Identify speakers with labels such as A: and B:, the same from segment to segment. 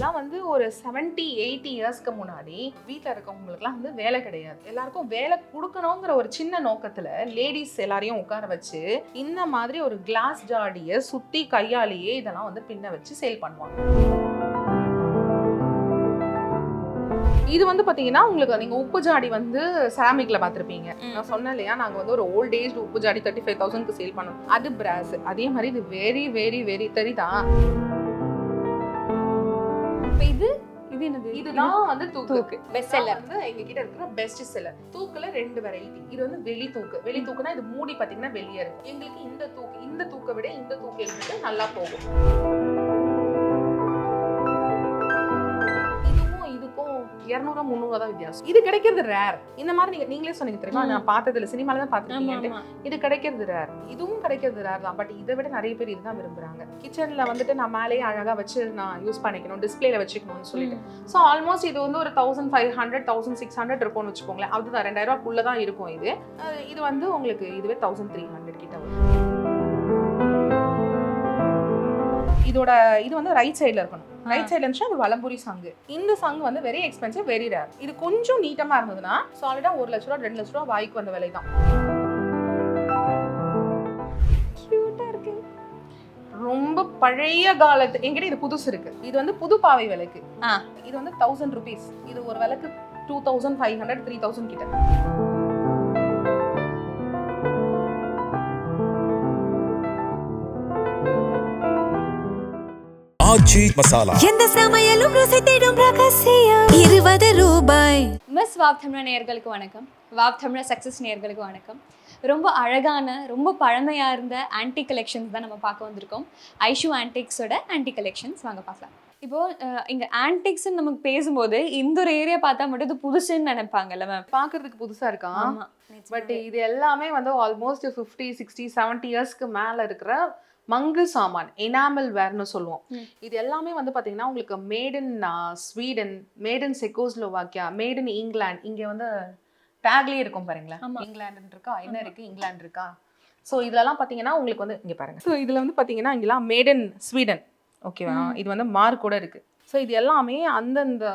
A: இதெல்லாம் வந்து ஒரு 70-80 இயர்ஸ்க்கு முன்னாடி வீட்டில் இருக்கவங்களுக்குலாம் வந்து வேலை கிடையாது. எல்லாருக்கும் வேலை கொடுக்கணுங்கிற ஒரு சின்ன நோக்கத்தில் லேடிஸ் எல்லாரையும் உட்கார வச்சு இந்த மாதிரி ஒரு கிளாஸ் ஜாடியை சுற்றி கையாலேயே இதெல்லாம் வந்து பின்ன வச்சு சேல் பண்ணுவாங்க. இது வந்து பாத்தீங்கன்னா உங்களுக்கு நீங்க உப்பு ஜாடி வந்து செராமிக்ல பாத்திருப்பீங்க. நான் சொன்னேன் இல்லையா, நாங்க வந்து ஒரு ஓல்ட் ஏஜ் உப்பு ஜாடி 35,000க்கு சேல் பண்ணோம். அது பிராஸ். அதே மாதிரி இது வெரி வெரி வெரி தெரியுதான்.
B: இது இது என்னது?
A: இதுதான் வந்து தூக்கு.
B: Best seller.
A: வந்து எங்க கிட்ட இருக்கிற பெஸ்ட் செல்லர். தூக்குல 2 வெரைட்டி. இது வந்து வெளி தூக்கு. வெளி தூக்குனா இது மூடி பாத்தீங்கன்னா வெளியே இருக்கும். எங்களுக்கு இந்த தூக்கை விட இந்த தூக்கு எங்களுக்கு நல்லா போகும். இதுக்கும் 200-300 தான் வித்தியாசம். இது கிடைக்கிறது ரேர். இந்த மாதிரி நீங்களே சொன்னீங்க தெரியுமா, நான் பார்த்ததுல சினிமால தான் பார்த்துருக்கீங்க. இது கிடைக்கிறது ரேர். இதுவும் கிடைக்கிறது ரேர் தான். பட் இதை விட நிறைய பேர் இதுதான் விரும்புறாங்க. கிச்சன்ல வந்துட்டு நான் மேலேயே அழகா வச்சு நான் யூஸ் பண்ணிக்கணும், டிஸ்பிளேல வச்சுக்கணும்னு சொல்லிட்டு. ஸோ ஆல்மோஸ்ட் இது வந்து ஒரு 1500-1600 இருக்கும்னு வச்சுக்கோங்களேன். அதுதான் 2000 ரூபாய்க்குள்ள தான் இருக்கும். இது வந்து உங்களுக்கு இதுவே 1300 கிட்ட வரும். இது வந்து ரைட் சைடுல இருக்கணும். ரைட் சைடுல இருந்துச்சு அது வலம்புரி சங்கு. இந்த சங்கு வந்து வெரி எக்ஸ்பென்சிவ், வெரி ரேர். இது கொஞ்சம் நீட்டமா இருந்ததுன்னா சாலிடா 1 லட்ச ரூபா 2 லட்ச ரூபா வாய்க்கு வந்த விலை தான். கியூட்டா இருக்கு. ரொம்ப பழைய காலத்து என்கிட்ட இது புதுசு இருக்கு. இது வந்து புது பாவை விலைக்கு. இது வந்து 1000 rupees. இது ஒரு விலைக்கு 2500-3000 கிட்ட.
C: ஆச்சி மசாலா.
D: எந்த சமையலும் ருசி தேடும் ரகசியம் 20 ரூபாய்.
B: மிஸ் வாவ் தமிழ் நேயர்களுக்கு வணக்கம். வாவ் தமிழ் சக்ஸஸ் நேயர்களுக்கு வணக்கம். ரொம்ப அழகான, ரொம்ப பழமையாக இருந்த ஆன்டிக் கலெக்ஷன்ஸ் தான் நம்ம பார்க்க வந்திருக்கோம். ஐஷு ஆன்டிக்ஸோட ஆன்டிக் கலெக்ஷன்ஸ் வாங்க பார்க்கலாம். இப்போது இங்கே ஆன்டிக்ஸ்ன்னு நமக்கு பேசும்போது இந்த ஒரு ஏரியா பார்த்தா மட்டும் இது புதுசுன்னு நினைப்பாங்கல்ல மேம்.
A: பார்க்கறதுக்கு புதுசாக இருக்கான். பட் இது எல்லாமே வந்து ஆல்மோஸ்ட் 50, 60, 70 இயர்ஸ்க்கு மேலே இருக்கிற மங்கு சாமான், எனாமல் வேர்னு சொல்லுவோம். இது எல்லாமே வந்து பார்த்தீங்கன்னா உங்களுக்கு made in Sweden, made in Czechoslovakia, made in England. இங்கே வந்து டேக்லேயே இருக்கும் பாருங்களேன், இங்கிலாந்து இருக்கா, என்ன இருக்கு, இங்கிலாந்து இருக்கா. ஸோ இதெல்லாம் பார்த்தீங்கன்னா உங்களுக்கு வந்து இங்கே பாருங்க. ஸோ இதில் வந்து பார்த்தீங்கன்னா இங்கெல்லாம் மேட் இன் ஸ்வீடன், ஓகேவா. இது வந்து மார்க் கூட இருக்கு. ஸோ இது எல்லாமே அந்தந்த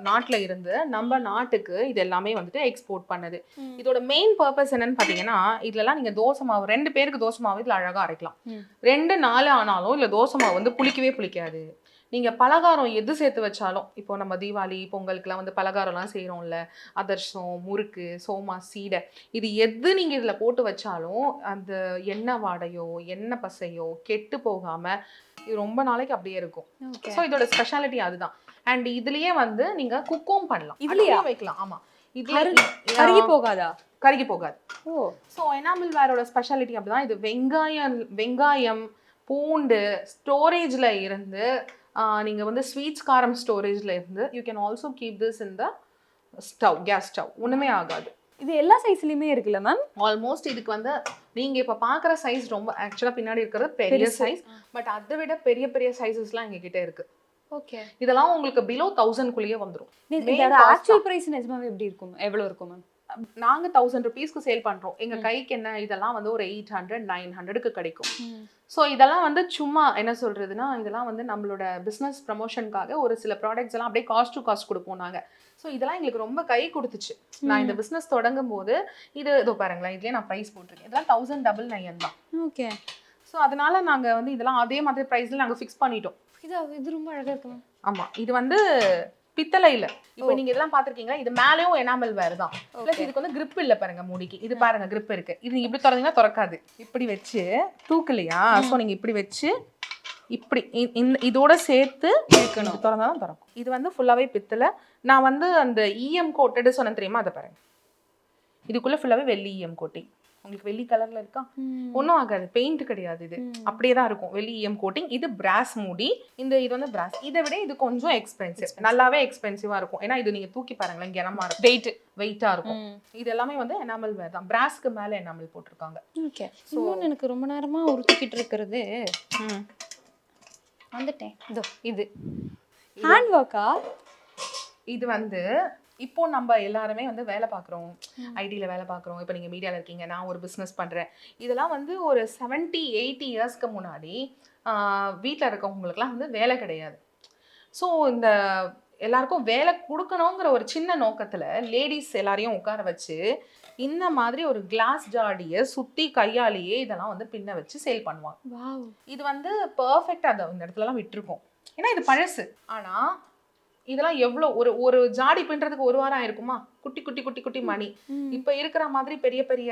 A: நாட்டில் இருந்து நம்ம நாட்டுக்கு இது எல்லாமே வந்துட்டு எக்ஸ்போர்ட் பண்ணுது. இதோட மெயின் பர்பஸ் என்னன்னு பார்த்தீங்கன்னா, இதுலலாம் நீங்கள் தோசை மாவு 2 பேருக்கு தோசை மாவு இதில் அழகாக அரைக்கலாம். 2-4 ஆனாலும் இல்லை தோசை மாவு வந்து புளிக்காது. நீங்கள் பலகாரம் எது சேர்த்து வச்சாலும், இப்போ நம்ம தீபாவளி பொங்கலுக்குலாம் வந்து பலகாரம்லாம் செய்கிறோம்ல, அதிரசம், முறுக்கு, சோமா, சீடை, இது எது நீங்கள் இதில் போட்டு வச்சாலும் அந்த எண்ணெய் வாடையோ எண்ணெய் பசையோ கெட்டு போகாமல் இது ரொம்ப நாளைக்கு அப்படியே இருக்கும். ஸோ இதோட ஸ்பெஷாலிட்டி அதுதான். அண்ட் இதுலயே வந்து நீங்க குக்கும் பண்ணலாம், இதுலயே வைக்கலாம். ஆமா, இதுல
B: கருகி போகாது.
A: ஓ, ஸோ எனாமல் வேரோட ஸ்பெஷாலிட்டி அப்படிதான். இது வெங்காயம், பூண்டு ஸ்டோரேஜ்ல இருந்து நீங்க வந்து ஸ்வீட்ஸ் காரம் ஸ்டோரேஜ்ல இருந்து you can also keep this in the stove, gas stove. ஒண்ணுமே ஆகாது.
B: இது எல்லா சைஸ்லயுமே இருக்குல்ல மேம்?
A: ஆல்மோஸ்ட் இதுக்கு வந்து நீங்க இப்ப பாக்குற சைஸ் ரொம்ப ஆக்சுவலா பின்னாடி இருக்கிறது பெரிய சைஸ். பட் அதை விட பெரிய பெரிய சைஸஸ்லாம் எங்க கிட்ட இருக்கு.
B: ஓகே, இதெல்லாம்
A: உங்களுக்கு பிலோ 1000 குள்ளேயே வந்துரும்.
B: இதோட ஆக்சுவல் பிரைஸ் நிஜமாவே எப்படி இருக்கும், எவ்வளவு இருக்கும் மேம்?
A: நாங்க 1000 rupeesக்கு சேல் பண்றோம். எங்க கைக்கு என்ன இதெல்லாம் வந்து ஒரு 800-900க்கு கிடைக்கும். ஸோ இதெல்லாம் வந்து சும்மா என்ன சொல்றதுன்னா, இதெல்லாம் வந்து நம்மளோட பிஸ்னஸ் ப்ரமோஷனுக்காக ஒரு சில ப்ராடக்ட்ஸ் எல்லாம் அப்படியே காஸ்ட் டு காஸ்ட் கொடுப்போம் நாங்க. ஸோ இதெல்லாம் எங்களுக்கு ரொம்ப கை கொடுத்துச்சு. நான் இந்த பிஸ்னஸ் தொடங்கும் போது இதோ பாருங்களேன், இதுலேயே நான் ப்ரைஸ் போட்டிருக்கேன். இதெல்லாம் 1999 தான்.
B: ஓகே,
A: ஸோ அதனால நாங்கள் வந்து இதெல்லாம் அதே மாதிரி ப்ரைஸில் நாங்கள் ஃபிக்ஸ் பண்ணிட்டோம்.
B: இது ரொம்ப அழகாக இருக்கும்.
A: ஆமாம், இது வந்து பித்தளையில். இப்போ நீங்கள் இதெல்லாம் பார்த்துருக்கீங்க. இது மேலேயும் எனாமல் வேறு தான். ப்ளஸ் இதுக்கு வந்து கிரிப் இல்லை பாருங்க மூடிக்கு. இது பாருங்க கிரிப் இருக்கு. இது நீங்கள் இப்படி திறந்தீங்கன்னா திறக்காது. இப்படி வச்சு தூக்கலையா, ஸோ நீங்கள் இப்படி வச்சு இப்படி இதோட சேர்த்து திறந்தா தான் திறக்கும். இது வந்து ஃபுல்லாகவே பித்தளை. நான் வந்து அந்த இஎம் கோட்டடு சொன்னேன் தெரியுமா, அதை பாருங்க. இதுக்குள்ளே ஃபுல்லாகவே வெள்ளி இஎம் கோட்டிங். உங்களுக்கு வெள்ளி கலர்ல இருக்கா, ஒன்றும் ஆகாது, பெயிண்ட் கிடையாது. இது அப்படியே தான் இருக்கும், வெள்ளி இஎம் கோட்டிங். இது பிராஸ் மூடி. இது வந்து பிராஸ். இதை விட இது கொஞ்சம் எக்ஸ்பென்சிவ், நல்லாவே எக்ஸ்பென்சிவா இருக்கும். ஏன்னா இது நீங்க தூக்கி பாருங்களேன், கனமா இருக்கும், வெயிட்டா இருக்கும். இது எல்லாமே வந்து எனாமல் வேர் தான். பிராஸ்க்கு மேல எனாமல் போட்டிருக்காங்க.
B: ஓகே, இன்னொன்று எனக்கு ரொம்ப நேரமா உருத்திக்கிட்டு இருக்கிறது வந்துட்டேன். இது ஹேண்ட் ஒர்க்கா? இது
A: வந்து இப்போ நம்ம எல்லாருமே வந்து வேலை பார்க்குறோம், ஐடியில் வேலை பார்க்குறோம். இப்போ நீங்கள் மீடியாவில் இருக்கீங்க, நான் ஒரு பிஸ்னஸ் பண்ணுறேன். இதெல்லாம் வந்து ஒரு 70-80 இயர்ஸ்க்கு முன்னாடி வீட்டில் இருக்கவங்களுக்குலாம் வந்து வேலை கிடையாது. ஸோ இந்த எல்லாருக்கும் வேலை கொடுக்கணுங்கிற ஒரு சின்ன நோக்கத்துல லேடிஸ் எல்லாரையும் உட்கார வச்சு இந்த மாதிரி ஒரு கிளாஸ் ஜாடியை சுத்தி கையாலேயே இதெல்லாம் வந்து பின்ன வச்சு சேல் பண்ணுவாங்க.
B: வாவ்.
A: இது வந்து பர்ஃபெக்டா அதை இந்த இடத்துலலாம் விட்டுருக்கோம். ஏன்னா இது பழசு. ஆனா இதெல்லாம் எவ்வளோ ஒரு ஜாடி பின்றதுக்கு ஒரு வாரம் ஆயிருக்குமா? குட்டி குட்டி குட்டி குட்டி மணி. இப்போ இருக்கிற மாதிரி பெரிய பெரிய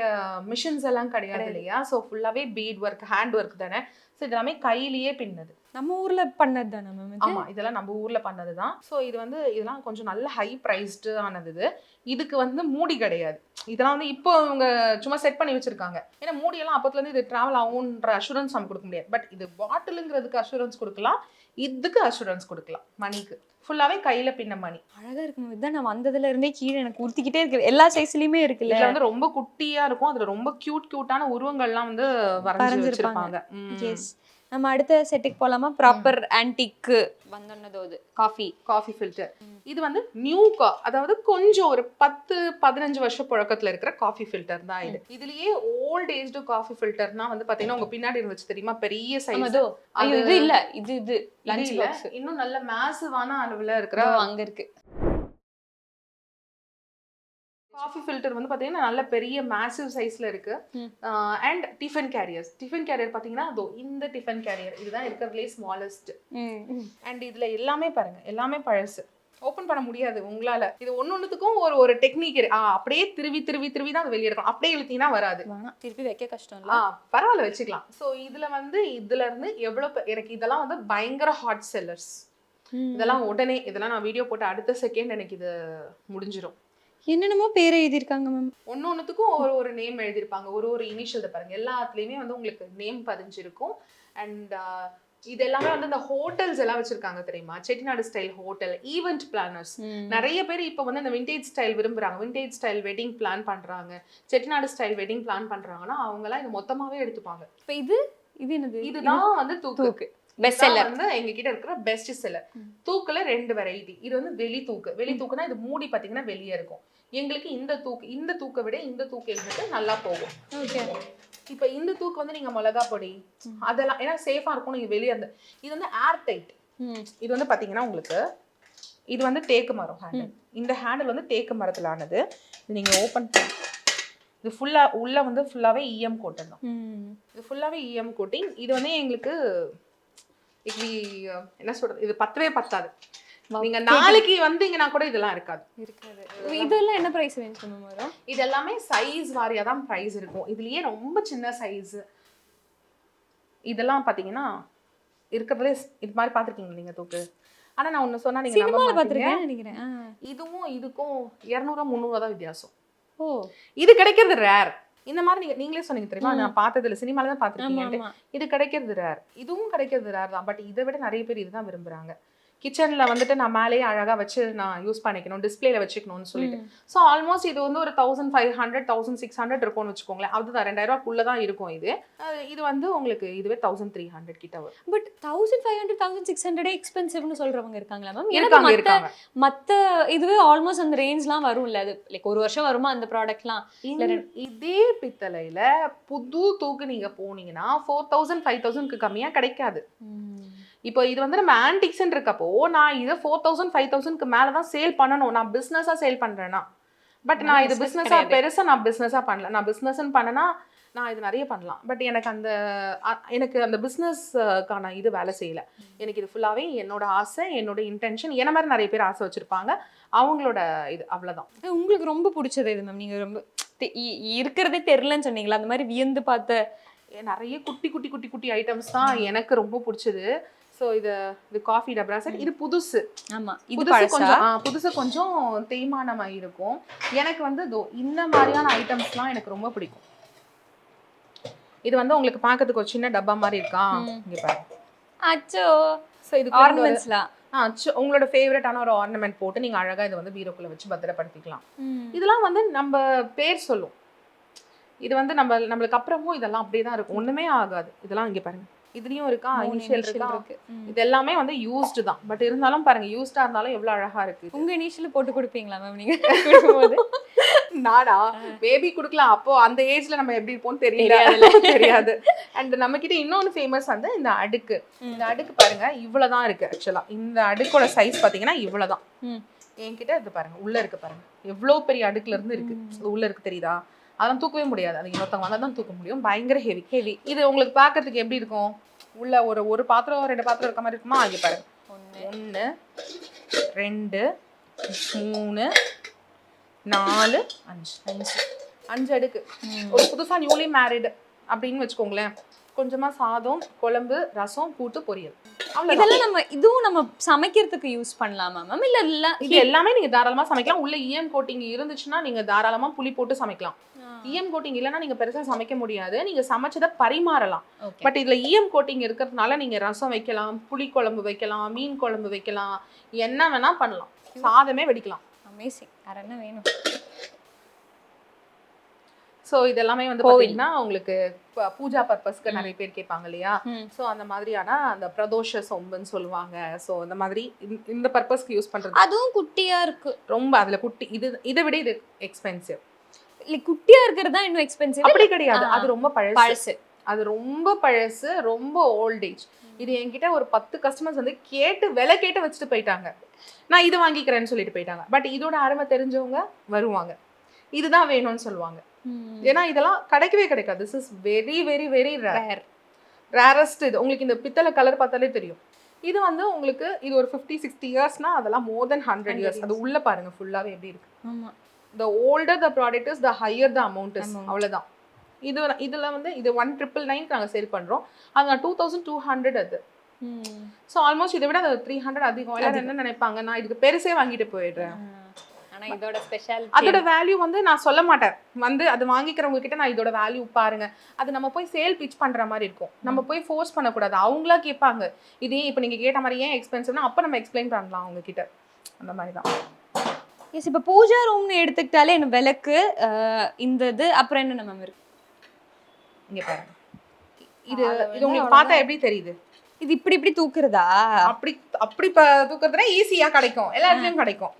A: மிஷின்ஸ் எல்லாம் கிடையாது இல்லையா? ஸோ ஃபுல்லாவே பீட் ஒர்க், ஹேண்ட் ஒர்க் தானே. ஸோ இதெல்லாமே கையிலேயே பின்னது.
B: நம்ம ஊர்ல பண்ணது தானே மேம்?
A: ஆமா, இதெல்லாம் நம்ம ஊர்ல பண்ணது தான். ஸோ இது வந்து இதெல்லாம் கொஞ்சம் நல்ல ஹை ப்ரைஸ்டு ஆனது இது. இதுக்கு வந்து மூடி கிடையாது. இதெல்லாம் வந்து இப்போ இவங்க சும்மா செட் பண்ணி வச்சிருக்காங்க. ஏன்னா மூடியெல்லாம் அப்போத்துலேருந்து இது ட்ராவல் ஆகுன்ற அஷூரன்ஸ் நம்ம கொடுக்க முடியாது. பட் இது பாட்டிலுங்கிறதுக்கு அஷூரன்ஸ் கொடுக்கலாம், இதுக்கு அஷூரன்ஸ் கொடுக்கலாம். மணிக்கு ஃபுல்லாவே கையில பின்ன மணி.
B: அழகா இருக்கு மேம். இதான் நான் வந்ததுல இருந்தே கீழே எனக்கு உறுத்திக்கிட்டே இருக்கு. எல்லா சைஸ்லயுமே இருக்குல்ல.
A: இதுல வந்து ரொம்ப குட்டியா இருக்கும். அதுல ரொம்ப கியூட்டான உருவங்கள்லாம் வந்து வரைஞ்சு வச்சிருப்பாங்க.
B: எஸ். நம்ம அடுத்த செட்டுக்கு போலாமா? ப்ராப்பர் ஆன்டிக் வந்தோன்னதோ இது
A: காஃபி ஃபில்டர். இது வந்து நியூ அதாவது கொஞ்சம் ஒரு 10-15 வருஷம் புழக்கத்துல இருக்கிற காஃபி ஃபில்டர் தான் இது. இதுலயே ஓல்ட் ஏஜ்டு காஃபி ஃபில்டர்னா வந்து பாத்தீங்கன்னா உங்க பின்னாடி இருந்துச்சு தெரியுமா? பெரிய சைஸ்.
B: இது இல்ல, இது லஞ்ச் பாக்ஸ்.
A: இன்னும் நல்ல மேசிவான அளவுல இருக்கிற
B: அங்க இருக்கு
A: காஃபி ஃபில்டர் வந்து பாத்தீங்கன்னா நல்ல பெரிய மேசிவ் சைஸ்ல இருக்கு. அண்ட் டிஃபன் கேரியர் பாத்தீங்கன்னா அதோ இந்த டிஃபன் கேரியர் இதுதான் இருக்கிறதுலே ஸ்மாலஸ்ட். அண்ட் இதுல எல்லாமே பாருங்க, எல்லாமே பழசு. ஓப்பன் பண்ண முடியாது உங்களால. இது ஒன்னொன்னுத்துக்கும் ஒரு டெக்னிக். அப்படியே திருவி தான் அது வெளியே எடுக்கணும். அப்படியே இழுத்தீங்கன்னா வராது.
B: திருப்பி வைக்க கஷ்டம் இல்ல.
A: பரவாயில்ல, வச்சுக்கலாம். ஸோ இதுல இருந்து எவ்வளவு எனக்கு இதெல்லாம் வந்து பயங்கர ஹாட் செல்லர்ஸ். இதெல்லாம் உடனே இதெல்லாம் நான் வீடியோ போட்டு அடுத்த செகண்ட் எனக்கு இது முடிஞ்சிடும்.
B: என்னென்னமோ பேர் எழுதியிருக்காங்க மேம்.
A: ஒன்னொன்னுத்துக்கும் ஒரு நேம் எழுதியிருப்பாங்க. ஒரு இனிஷியல் பாருங்க. எல்லாத்துலயுமே வந்து உங்களுக்கு நேம் பதிஞ்சிருக்கும். அண்ட் இது எல்லாமே வந்து இந்த ஹோட்டல்ஸ் எல்லாம் வச்சிருக்காங்க தெரியுமா? Chettinad style hotel, event planners. நிறைய பேர் இப்போ வந்து இந்த விண்டேஜ் ஸ்டைல் விரும்புறாங்க. விண்டேஜ் ஸ்டைல் வெட்டிங் பிளான் பண்றாங்க, செட்டிநாடு ஸ்டைல் வெட்டிங் பிளான் பண்றாங்கன்னா அவங்க எல்லாம் இது மொத்தமாவே எடுத்துப்பாங்க.
B: இப்போ இது என்னது?
A: இதுதான் வந்து தூக்கு. பெஸ்ட் செல்லர் வந்து எங்க கிட்ட இருக்கிற பெஸ்ட் செல்லர். தூக்குல 2 வெரைட்டி. இது வந்து வெளி தூக்குனா இது மூடி பாத்தீங்கன்னா வெளியே இருக்கும். எங்களுக்கு இந்த தூக்கை விட இந்த தூக்கு எங்களுக்கு நல்லா போகும்.
B: ஓகே.
A: இப்போ இந்த தூக்கு வந்து நீங்க மிளகா பொடி அதெல்லாம் ஏன்னா சேஃபா இருக்கும். நீங்க வெளியே இது வந்து ஏர் டைட். இது வந்து பாத்தீங்கன்னா உங்களுக்கு இது வந்து தேக்கு மரம் ஹேண்டில். இந்த ஹேண்டில் வந்து தேக்கு மரத்துல ஆனது. இது நீங்க ஓபன் இது ஃபுல்லா உள்ள வந்து ஃபுல்லாவே இஎம் கோட்டிங் தான். இது ஃபுல்லாவே இஎம் கோட்டிங். இது வந்து எங்களுக்கு என்ன சொல்றது, இது பத்தாது. நீங்க நாளைக்கு வந்தீங்கன்னா கூட இதெல்லாம் இருக்காது.
B: இதெல்லாம் என்ன பிரைஸ் ரேஞ்ச் வரும்?
A: இது எல்லாமே சைஸ் வாரியா தான் பிரைஸ் இருக்கும். இதுலயே ரொம்ப சின்ன சைஸ் இதெல்லாம் பாத்தீங்கன்னா இருக்கிறதுல இது மாதிரி பாத்துருக்கீங்க நீங்க தூக்கு. ஆனா நான் ஒண்ணு சொன்னா நீங்க நம்ப மாட்டீங்க நினைக்கிறேன். இதுக்கும் 200-300 தான் வித்தியாசம். ஓ, இது கிடைக்கிறது ரேர். இந்த மாதிரி நீங்களே சொன்னீங்க தெரியுமா? நான் பார்த்ததுல சினிமால தான் பார்த்துருக்கீங்க. இது கிடைக்கிறது ரேர். இதுவும் கிடைக்கிறது ரேர் தான். பட் இதை விட நிறைய பேர் இதுதான் விரும்புறாங்க. கிச்சன்ல வந்துட்டு நான் மேலேயே அழகா வச்சு நான் யூஸ் பண்ணிக்கணும், டிஸ்பிளேல வச்சுக்கணும்னு சொல்லிட்டு. ஸோ ஆல்மோஸ்ட் இது வந்து ஒரு 1500-1600 இருக்கும்னு வச்சுக்கோங்களேன். அதுதான் 2000 ரூபாய்க்குள்ள தான் இருக்கும். இது வந்து உங்களுக்கு இதுவே 1300 கிட்ட வரும்.
B: பட் 1500-1600 எக்ஸ்பென்சிவ்னு சொல்றவங்க இருக்காங்களா மேம்?
A: இருக்காங்க.
B: மத்த இதுவே ஆல்மோஸ்ட் அந்த ரேஞ்ச்லாம் வரும்ல. அது லைக் ஒரு வருஷம் வருமா அந்த ப்ராடக்ட்லாம்?
A: இதே பித்தளையில புது தூக்கு நீங்க போனீங்கன்னா 4000-5000க்கு கம்மியா கிடைக்காது. இப்போ இது வந்து நம்ம ஆன்டிக்ஸ்ன்னு இருக்கப்போ நான் இதை 4000-5000க்கு மேலதான் சேல் பண்ணணும். நான் பிசினஸா சேல் பண்றேன்னா. பட் நான் இது பிசினஸா பெருசா நான் பிசினஸா பண்ணல. நான் பிசினஸ்ன்னு பண்ணனா நான் இது நிறைய பண்ணலாம். பட் எனக்கு அந்த பிசினஸ்க்கான இது வேலை செய்யல. எனக்கு இது ஃபுல்லாவே என்னோட ஆசை, என்னோட இன்டென்ஷன். என்ன மாதிரி நிறைய பேர் ஆசை வச்சிருப்பாங்க, அவங்களோட இது அவ்வளவுதான்.
B: உங்களுக்கு ரொம்ப பிடிச்சது இது மேம்? நீங்க ரொம்ப இருக்கிறதே தெரியலன்னு சொன்னீங்களா? அந்த மாதிரி வியந்து பார்த்த
A: நிறைய குட்டி ஐட்டம்ஸ் தான் எனக்கு ரொம்ப பிடிச்சது. ஸோ இது காஃபி டப்ரா செட். இது புதுசு.
B: ஆமா,
A: புதுசு கொஞ்சம் தேய்மானமாக இருக்கும். எனக்கு வந்து இந்த மாதிரியான ஐட்டம்ஸ்லாம் எனக்கு ரொம்ப பிடிக்கும். இது வந்து உங்களுக்கு பார்க்கறதுக்கு ஒரு சின்ன டப்பா மாதிரி இருக்கா? இங்க பாருங்க.
B: அச்சோ.
A: ஸோ இது ஆர்னமெண்ட்ஸ்லாம் உங்களோட ஃபேவரட்டான ஒரு ஆர்னமெண்ட் போட்டு நீங்க அழகா இதை வந்து பீரோக்குள்ள வச்சு பத்திரப்படுத்திக்கலாம். இதெல்லாம் வந்து நம்ம பேர் சொல்லும். இது வந்து நம்மளுக்கு அப்புறமும் இதெல்லாம் அப்படியே தான் இருக்கும், ஒண்ணுமே ஆகாது. இதெல்லாம் இங்க பாருங்க, இதுலயும் இருக்கா, இனிஷியல் இருக்கா, இது எல்லாமே வந்து யூஸ்டு தான். பட் இருந்தாலும் பாருங்க, யூஸ்டா இருந்தாலும் எவ்வளவு அழகா இருக்கு.
B: உங்க இனிஷியல் போட்டு கொடுப்பீங்களா மேம் நீங்க கொடுக்கும்போது?
A: நானா பேபி குடுக்கலாம், அப்போ அந்த ஏஜ்ல நம்ம எப்படி இருப்போம்னு தெரியல தெரியாது. அண்ட் நம்ம கிட்ட இன்னொன்னு ஃபேமஸ் வந்து இந்த அடுக்கு. இந்த அடுக்கு பாருங்க இவ்வளவுதான் இருக்கு. ஆக்சுவலா இந்த அடுக்கோட சைஸ் பாத்தீங்கன்னா இவ்வளவுதான். என்கிட்ட இது பாருங்க உள்ள இருக்கு பாருங்க எவ்வளவு பெரிய அடுக்குல இருந்து இருக்கு. உள்ள இருக்கு தெரியுதா? அதெல்லாம் தூக்கவே முடியாது. அது இன்னொருத்தவங்க வந்தா தான் தூக்க முடியும். பயங்கர ஹெவி. இது உங்களுக்கு பாக்குறதுக்கு எப்படி இருக்கும்? உள்ள ஒரு பாத்திரம் 2 பாத்திரம் இருக்க மாதிரி இருக்குமா? இங்க பாருங்க 1 2 3 4 5 அடுக்கு. ஒரு புதுசா நியூலி மேரிட் அப்படின்னு வச்சுக்கோங்களேன். கொஞ்சமா சாதம், குழம்பு, ரசம், கூட்டு, பொரியல்.
B: இதெல்லாம் இதுவும் நம்ம சமைக்கிறதுக்கு யூஸ் பண்ணலாமா மேம்? இல்ல
A: இது எல்லாமே நீங்க தாராளமா சமைக்கலாம். உள்ள இஎம் கோட்டிங் இருந்துச்சுன்னா நீங்க தாராளமா புளி போட்டு சமைக்கலாம். இஎம் கோட்டிங் இல்லைன்னா நீங்க பெருசா சமைக்க முடியாது. நீங்க சமைச்சதை பரிமாறலாம். பட் இதுல இஎம் கோட்டிங் இருக்கிறதுனால நீங்க ரசம் வைக்கலாம், புளி குழம்பு வைக்கலாம், மீன் குழம்பு வைக்கலாம், என்ன வேணா பண்ணலாம். சாதமே வெடிக்கலாம்.
B: அமேசிங். வேற என்ன வேணும்?
A: ஸோ இதெல்லாமே வந்து பார்த்தீங்கன்னா உங்களுக்கு பூஜா பர்பஸ்க்கு நிறைய பேர் கேட்பாங்க இல்லையா? ஸோ அந்த மாதிரியான அந்த பிரதோஷ சொம்புன்னு சொல்லுவாங்க. ஸோ அந்த மாதிரி இந்த பர்பஸ்க்கு யூஸ் பண்றது.
B: அதுவும் குட்டியா இருக்கு.
A: ரொம்ப அதுல குட்டி. இதை விட இது எக்ஸ்பென்சிவ்.
B: இல்ல குட்டியா இருக்கிறது தான் இன்னும் எக்ஸ்பென்சிவ்.
A: அப்படி கிடையாது. அது ரொம்ப பழசு. அது ரொம்ப பழசு, ரொம்ப ஓல்ட் ஏஜ். இது என்கிட்ட ஒரு 10 கஸ்டமர்ஸ் வந்து கேட்டு விலை கேட்டு வச்சுட்டு போயிட்டாங்க. நான் இது வாங்கிக்கிறேன்னு சொல்லிட்டு போயிட்டாங்க. பட் இதோட அருமை தெரிஞ்சவங்க வருவாங்க, இதுதான் வேணும்னு சொல்லுவாங்க. ஏன்னா இதெல்லாம் கிடைக்கவே கிடைக்காது. This is very very very rarest. இது உங்களுக்கு இந்த பித்தளை கலர் பார்த்தாலே தெரியும். இது வந்து உங்களுக்கு இது ஒரு 50-60 இயர்ஸ்னா அதெல்லாம் மோர் தென் 100 இயர்ஸ். அது உள்ள பாருங்க ஃபுல்லாவே எப்படி இருக்கு. ஆமா. the older the product is the higher the amount is. அவ்வளவுதான். இதுல வந்து இது 1999 நாங்க சேல் பண்றோம். அது 2200 அது. ஸோ ஆல்மோஸ்ட் இதை விட 300 அதிகம். எல்லாரும் என்ன நினைப்பாங்க, நான் இதுக்கு பெருசே வாங்கிட்டு போயிடுறேன்.
B: இதோட ஸ்பெஷல்
A: அதோட வேல்யூ வந்து நான் சொல்ல மாட்டேன். வந்து அது வாங்கிக்கிறவங்க கிட்ட நான் இதோட வேல்யூ பாருங்க, அது நம்ம போய் சேல் பிச் பண்ற மாதிரி இருக்கும். நம்ம போய் ஃபோர்ஸ் பண்ணக்கூடாது. அவங்களா கேட்பாங்க இதே இப்போ நீங்க கேட்ட மாதிரி ஏன் எக்ஸ்பென்சிவ்னா அப்போ நம்ம எக்ஸ்பிளைன் பண்ணலாம் அவங்க கிட்ட. அந்த மாதிரி தான்.
B: எஸ். இப்போ பூஜா ரூம்னு எடுத்துக்கிட்டாலே என்ன விளக்கு, இந்த இது அப்புறம் என்ன மேம் இருக்கு?
A: இங்க பாருங்க. இது உங்களுக்கு பார்த்தா எப்படி தெரியுது?
B: இது இப்படி இப்படி தூக்குறதா?
A: அப்படி தூக்குறதுனா ஈஸியா கிடைக்கும், எல்லா இடத்துலயும் கிடைக்கும்.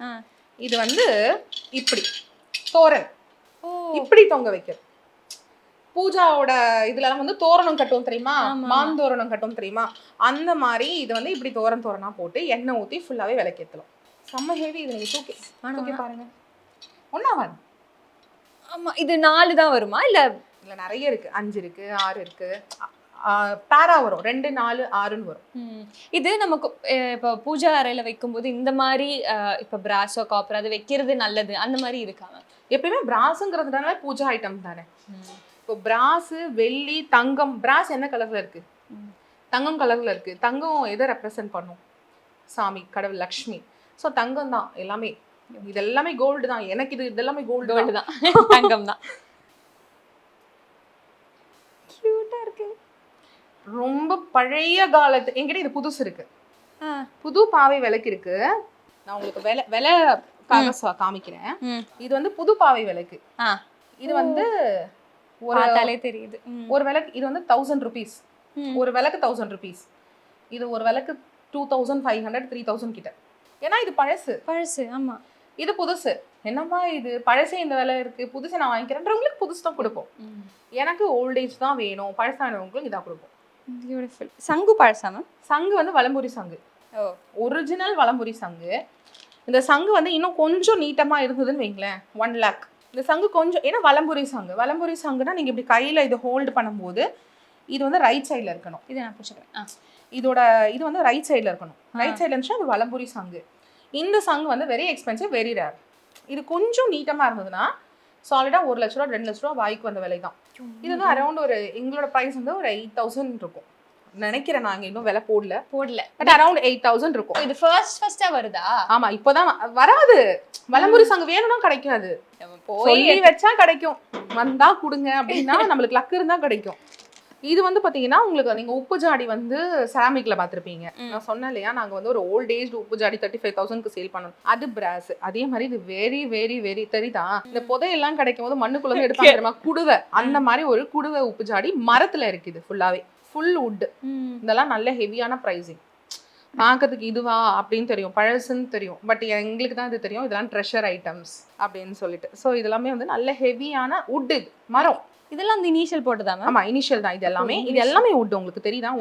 A: இது வந்து இப்படி தோரண் இப்படி தொங்க வைக்கிறது. பூஜாவோட இதுல வந்து தோரணம் கட்டும் தெரியுமா? மாந்தோரணம் கட்டும் தெரியுமா? அந்த மாதிரி இது வந்து இப்படி தோரணா போட்டு எண்ணெய் ஊத்தி ஃபுல்லாவே விளக்கேத்தலாம். செம்ம ஹெவி. இது நீங்க தூக்கி பாருங்க. ஒண்ணாவது.
B: ஆமா. இது 4 தான் வருமா? இல்ல
A: நிறைய இருக்கு. 5 இருக்கு, 6 இருக்கு. பேரா வரும். 2 4 6ன்னு வரும். இது
B: நமக்கு இப்போ பூஜா அறையில வைக்கும்போது இந்த மாதிரி இப்போ பிராஸோ காப்பர் அது வைக்கிறது நல்லது அந்த மாதிரி இருக்காங்க.
A: எப்பயுமே பிராஸுங்கிறதுனால பூஜா ஐட்டம் தானே. இப்போ பிராஸ், வெள்ளி, தங்கம். பிராஸ் என்ன கலர்ல இருக்கு? தங்கம் கலர்ல இருக்கு. தங்கம் எதை ரெப்ரசென்ட் பண்ணும்? சாமி, கடவுள், லக்ஷ்மி. ஸோ தங்கம் தான் எல்லாமே. இது எல்லாமே கோல்டு தான். எனக்கு இதெல்லாமே கோல்டு தான்.
B: தங்கம் தான். கியூட்டா இருக்கு.
A: ரொம்ப பழைய காலத்து. என்கிட்ட இது புதுசு இருக்கு. புது பாவை விளக்கு இருக்கு. நான் உங்களுக்கு விலை காமிக்கிறேன். இது வந்து புது பாவை விளக்கு. இது வந்து
B: பார்த்தாலே தெரியுது.
A: ஒரு விளக்கு இது வந்து 1000 rupees. ஒரு விளக்கு 1000 rupees. இது ஒரு விளக்கு 2500 3000 கிட்ட. ஏன்னா இது பழசு. ஆமா. இது புதுசு. என்னம்மா இது பழசே இந்த விலை இருக்கு, புதுசு நான் வாங்கிக்கிறேன்றவங்களுக்கு புதுசு தான் கொடுப்போம். எனக்கு ஓல்டேஜ் தான் வேணும், பழசானவங்களுக்கு இதான் கொடுப்போம்.
B: பியூட்டிஃபுல். சங்கு பழசா மேம்?
A: சங்கு வந்து வலம்புரி சங்கு. ஒரிஜினல் வலம்புரி சங்கு. இந்த சங்கு வந்து இன்னும் கொஞ்சம் நீட்டமா இருந்ததுன்னு வைங்களேன் 1 lakh. இந்த சங்கு கொஞ்சம், ஏன்னா வலம்புரி சங்குனா நீங்க இப்படி கையில இதை ஹோல்டு பண்ணும்போது இது வந்து ரைட் சைட்ல இருக்கணும்.
B: இதை நான் பிடிச்சிக்கிறேன்.
A: இதோட இது வந்து ரைட் சைட்ல இருக்கணும். ரைட் சைட்ல இருந்துச்சுன்னா அது வலம்புரி சங்கு. இந்த சங்கு வந்து வெரி எக்ஸ்பென்சிவ், வெரி ரேர். இது கொஞ்சம் நீட்டமா இருந்ததுன்னா சாலிடா 1 லட்ச ரூபா 2 லட்ச ரூபா வாய்க்கு வந்த விலை தான். இது வந்து அரௌண்ட் ஒரு எங்களோட ப்ரைஸ் வந்து ஒரு 8000 இருக்கும் நினைக்கிறேன். நாங்க இன்னும் விலை போடல. பட் அரௌண்ட் 8000 இருக்கும்.
B: இது ஃபர்ஸ்டா வருதா?
A: ஆமா, இப்போதான் வராது. வலம்புரி சங்கு வேணும்னா கிடைக்காது. சொல்லி வச்சா கிடைக்கும். வந்தா கொடுங்க அப்படின்னா நம்மளுக்கு லக்கு இருந்தா கிடைக்கும். இது வந்து பாத்தீங்கன்னா உங்களுக்கு நீங்க உப்பு ஜாடி வந்து செராமிக்ல பாத்திருப்பீங்க. நான் சொன்னேன் இல்லையா, நாங்க வந்து ஒரு ஓல்ட் ஏஜ் உப்பு ஜாடி 35,000க்கு சேல் பண்ணணும். அது பிராஸ். அதே மாதிரி இது வெரி வெரி வெரி தெரியுதா? இந்த புதையெல்லாம் கிடைக்கும் போது மண்ணுக்குள்ள இருந்து எடுப்பாங்க தெரியுமா, குடுவை. அந்த மாதிரி ஒரு குடுவை உப்பு ஜாடி மரத்துல இருக்குது. ஃபுல்லாவே ஃபுல் வுட். இதெல்லாம் நல்ல ஹெவியான பிரைசிங். பார்க்கறதுக்கு இதுவா அப்படின்னு தெரியும், பழசுன்னு தெரியும். பட் எங்களுக்கு தான் இது தெரியும், இதெல்லாம் ட்ரெஷர் ஐட்டம்ஸ் அப்படின்னு சொல்லிட்டு. ஸோ இதெல்லாமே வந்து நல்ல ஹெவியான வுட், இது மரம்.
B: இதெல்லாம் அந்த இனிஷியல் போட்டதா மேம்?
A: ஆமா, இனிஷியல் தான் இது எல்லாமே. இது எல்லாமே வுட். உங்களுக்கு தெரியுதா?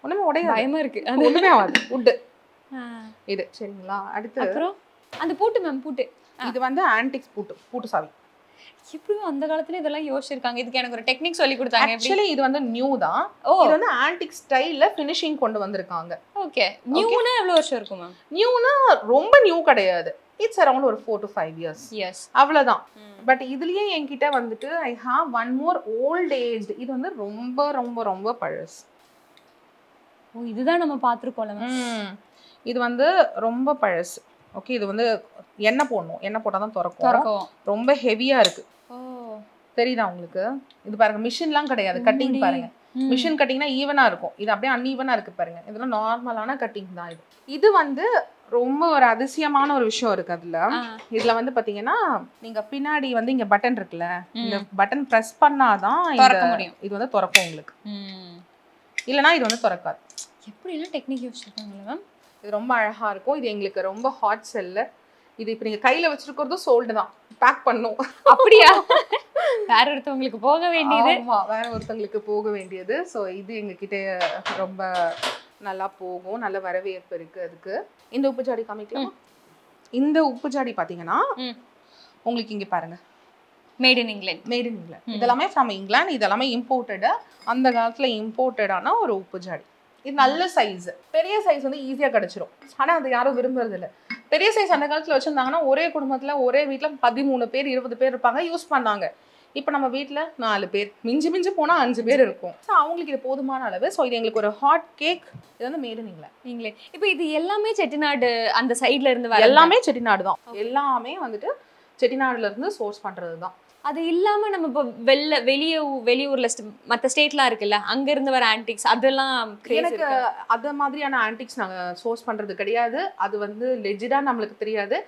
A: ஒண்ணுமே உடையாது,
B: பயமா இருக்கு.
A: ஒண்ணுமே ஆகாது, வுட் இது. சரிங்களா? அடுத்து
B: அப்புறம் அந்த பூட்டு மேம், பூட்டு
A: இது வந்து ஆன்டிக்ஸ் பூட்டு சாவி.
B: எப்படி அந்த காலத்துல இதெல்லாம் யோசிச்சிருக்காங்க? இதுக்கு எனக்கு ஒரு டெக்னிக் சொல்லி கொடுத்தாங்க.
A: ஆக்சுவலி இது வந்து நியூ தான். இது வந்து ஆன்டிக் ஸ்டைல்ல ஃபினிஷிங் கொண்டு வந்திருக்காங்க.
B: ஓகே. நியூனா எவ்வளவு வருஷம் இருக்கும் மேம்?
A: நியூனா ரொம்ப நியூ கிடையாது. இட்ஸ் அரௌண்ட் ஒரு 4 to 5 years.
B: எஸ்,
A: அவ்வளவுதான். பட் இதுலயே என்கிட்ட வந்துட்டு I have one more old age. இது வந்து ரொம்ப ரொம்ப ரொம்ப பழசு.
B: ஓ, இதுதான் நம்ம பார்த்திருக்கோம்ல மேம்.
A: இது வந்து ரொம்ப பழசு. ஓகே, இது வந்து எண்ணெய் போடணும், எண்ணெய் போட்டால் தான் திறக்கும். ரொம்ப ஹெவியா இருக்கு.
B: ஓ,
A: தெரியுதா உங்களுக்கு? இது பாருங்க, மிஷின்லாம் கிடையாது, கட்டிங் பாருங்க. மிஷின் கட்டிங்னா ஈவனா இருக்கும், இது அப்படியே அன்ஈவனா இருக்கு பாருங்க. இதெல்லாம் நார்மலான கட்டிங் தான். இது வந்து ரொம்ப ஒரு அதிசயமான ஒரு விஷயம் இருக்கு அதுல. இதுல வந்து பாத்தீங்கன்னா நீங்க பின்னாடி வந்து இங்க பட்டன் இருக்குல்ல, இந்த பட்டன் பிரஸ் பண்ணாதான்
B: திறக்க முடியும்.
A: இது வந்து திறக்கும் உங்களுக்கு, இல்லனா இது வந்து திறக்காது.
B: எப்படிலாம் டெக்னிக் யூஸ் மேம்?
A: இது ரொம்ப அழகா இருக்கும். இது எங்களுக்கு ரொம்ப ஹாட் செல்லர். இது இப்போ நீங்க கையில வச்சிருக்கிறதும் சோல்டு தான், பேக் பண்ணும்.
B: அப்படியா? வேற ஒருத்தவங்களுக்கு போக வேண்டியது.
A: ஆமா, வேற ஒருத்தவங்களுக்கு போக வேண்டியது. ஸோ இது எங்ககிட்ட ரொம்ப நல்லா போகும், நல்ல வரவேற்பு இருக்கு அதுக்கு. இந்த உப்பு ஜாடி காமிக்கலாம். இந்த உப்பு ஜாடி பாத்தீங்கன்னா உங்களுக்கு இங்க பாருங்க,
B: made in England.
A: Made in England. இதெல்லாமே ஃப்ரம் இங்கிலாந்து. இதெல்லாமே இம்போர்ட்டட். அந்த காலத்துல இம்போர்ட்டடான ஒரு உப்பு ஜாடி. இது நல்ல சைஸ். பெரிய சைஸ் வந்து ஈஸியா கிடைச்சிரும், ஆனா அது யாரும் விரும்புறது இல்லை. பெரிய சைஸ் அந்த காலத்துல வச்சிருந்தாங்கன்னா ஒரே குடும்பத்துல ஒரே வீட்டுல 13 பேர் 20 பேர் இருப்பாங்க, யூஸ் பண்ணாங்க. இப்போ நம்ம வீட்டில் 4 பேர், மிஞ்சி போனால் 5 பேர் இருக்கும். ஸோ அவங்களுக்கு இது போதுமான அளவு. ஸோ இது எங்களுக்கு ஒரு ஹாட் கேக். இது வந்து மேட் இன் இங்கிலாந்து.
B: இப்போ இது எல்லாமே செட்டிநாடு அந்த சைட்ல இருந்து வர
A: எல்லாமே செட்டிநாடு தான். எல்லாமே வந்துட்டு செட்டிநாடுல இருந்து சோர்ஸ் பண்றது தான்.
B: அது இல்லாம நம்ம இப்போ வெளியூர்ல மற்ற ஸ்டேட்லாம் இருக்குல்ல, அங்க இருந்து வர ஆன்டிக்ஸ் அதெல்லாம்
A: எனக்கு அது மாதிரியான ஆன்டிக்ஸ் நாங்க சோர்ஸ் பண்றது கிடையாது. அது வந்து லெஜிடா நம்மளுக்கு தெரியாது.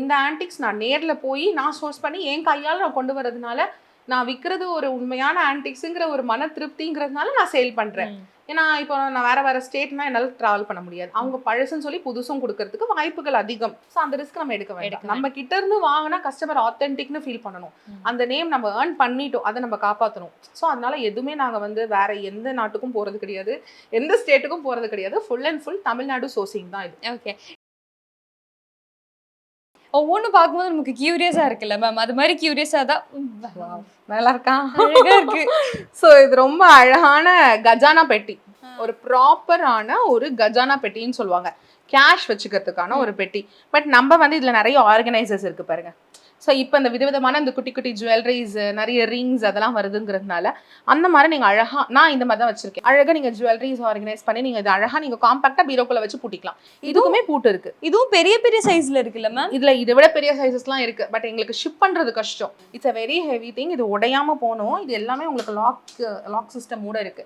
A: இந்த ஆன்டிக்ஸ் நான் நேர்ல போய் நான் சோர்ஸ் பண்ணி என் கையால் நான் கொண்டு வரதுனால நான் விற்கிறது ஒரு உண்மையான ஆன்டிக்ஸுங்கிற ஒரு மன திருப்திங்கிறதுனால நான் சேல் பண்றேன். ஏன்னா இப்போ நான் வேற ஸ்டேட்னா என்னால் டிராவல் பண்ண முடியாது. அவங்க பழசுன்னு சொல்லி புதுசும் கொடுக்கறதுக்கு வாய்ப்புகள் அதிகம். ஸோ அந்த ரிஸ்க் நம்ம எடுக்க வேண்டாம். நம்ம கிட்ட இருந்து வாங்கினா கஸ்டமர் ஆத்தென்டிக்னு ஃபீல் பண்ணணும். அந்த நேம் நம்ம ஏர்ன் பண்ணிட்டோம், அதை நம்ம காப்பாற்றணும். ஸோ அதனால எதுவுமே நாங்கள் வந்து வேற எந்த நாட்டுக்கும் போறது கிடையாது, எந்த ஸ்டேட்டுக்கும் போறது கிடையாது. Full and full Tamil Nadu sourcing தான் இது.
B: ஓகே. ஒவ்வொன்று பார்க்கும்போது நமக்கு கியூரியஸா இருக்குல்ல மேம், அது மாதிரி கியூரியஸா தான்.
A: நல்லா இருக்கா?
B: அழகா இருக்கு.
A: ஸோ இது ரொம்ப அழகான கஜானா பெட்டி. ஒரு ப்ராப்பரான ஒரு கஜானா பெட்டின்னு சொல்லுவாங்க, கேஷ் வச்சுக்கிறதுக்கான ஒரு பெட்டி. பட் நம்ம வந்து இதுல நிறைய ஆர்கனைசர்ஸ் இருக்கு பாருங்க. ஸோ இப்போ இந்த விதவிதமான இந்த குட்டி குட்டி ஜுவல்லரிஸ், நிறைய ரிங்ஸ் அதெல்லாம் வருதுங்கிறதுனால அந்த மாதிரி நீங்கள் அழகாக, நான் இந்த மாதிரி தான் வச்சிருக்கேன். அழகாக நீங்கள் ஜுவல்லரிஸ் ஆர்கனைஸ் பண்ணி நீங்கள் இது அழகாக நீங்கள் காம்பாக்டாக பீரோக்குள்ள வச்சு பூட்டிக்கலாம். இதுக்குமே பூட்டு இருக்கு. இதுவும்
B: பெரிய பெரிய சைஸ்ல இருக்குல்ல மேம்?
A: இதுல இதை விட பெரிய சைஸஸ்லாம் இருக்கு. பட் எங்களுக்கு ஷிப் பண்றது கஷ்டம். It's a very heavy thing. இது உடையாம போகணும். இது எல்லாமே உங்களுக்கு லாக் சிஸ்டம் கூட இருக்கு.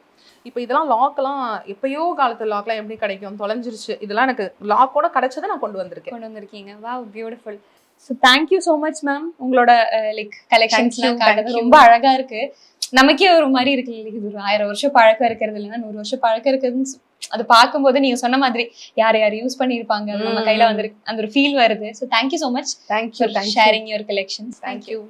A: இப்போ இதெல்லாம் லாக்லாம் எப்பயோ காலத்து லாக்லாம் எப்படி கிடைக்கும், தொலைஞ்சிருச்சு. இதெல்லாம் எனக்கு லாக்கோட கிடைச்சதை நான் கொண்டு
B: வந்திருக்கீங்க. Wow, beautiful. So thank you so much ma'am. உங்களோட லைக் கலெக்ஷன்ஸ்லாம் காட்டுறது ரொம்ப அழகா இருக்கு. நமக்கே ஒரு மாதிரி இருக்கு, இது ஒரு 1000 வருஷம் பழக்கம் இருக்கிறது இல்லைன்னா 100 வருஷம் பழக்கம் இருக்குதுன்னு அது பார்க்கும்போது நீங்க சொன்ன மாதிரி யார் யூஸ் பண்ணியிருப்பாங்க நம்ம கையில வந்து அந்த ஒரு ஃபீல் வருது. So thank you so much.
A: Thank you
B: sharing your collections.
A: Thank you.